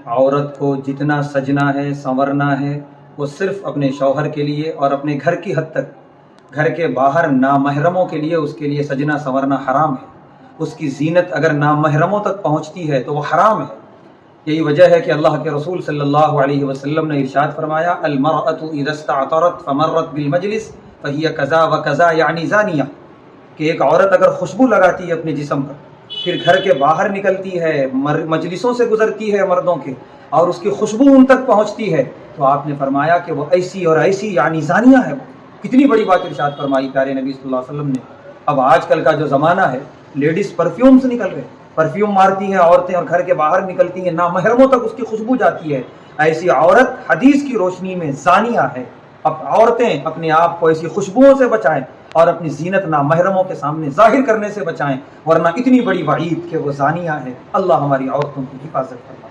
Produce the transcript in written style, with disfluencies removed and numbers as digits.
عورت کو جتنا سجنا ہے سنورنا ہے وہ صرف اپنے شوہر کے لیے اور اپنے گھر کی حد تک، گھر کے باہر نامحرموں کے لیے اس کے لیے سجنا سنورنا حرام ہے۔ اس کی زینت اگر نامحرموں تک پہنچتی ہے تو وہ حرام ہے۔ یہی وجہ ہے کہ اللہ کے رسول صلی اللہ علیہ وسلم نے ارشاد فرمایا المرأة اذا استعطرت فمرت بالمجلس فهي كذا وكذا یعنی زانیہ، کہ ایک عورت اگر خوشبو لگاتی ہے اپنے جسم پر، پھر گھر کے باہر نکلتی ہے، مجلسوں سے گزرتی ہے مردوں کے، اور اس کی خوشبو ان تک پہنچتی ہے، تو آپ نے فرمایا کہ وہ ایسی اور ایسی یعنی زانیہ ہے۔ وہ کتنی بڑی بات ارشاد فرمائی پیارے نبی صلی اللہ علیہ وسلم نے۔ اب آج کل کا جو زمانہ ہے، لیڈیز پرفیومز نکل رہے، پرفیوم مارتی ہیں عورتیں اور گھر کے باہر نکلتی ہیں، نامحرموں تک اس کی خوشبو جاتی ہے۔ ایسی عورت حدیث کی روشنی میں زانیہ ہے۔ اب عورتیں اپنے آپ کو ایسی خوشبوؤں سے بچائیں اور اپنی زینت نامحرموں کے سامنے ظاہر کرنے سے بچائیں، ورنہ اتنی بڑی وعید کہ وہ زانیہ ہے۔ اللہ ہماری عورتوں کی حفاظت فرمائے۔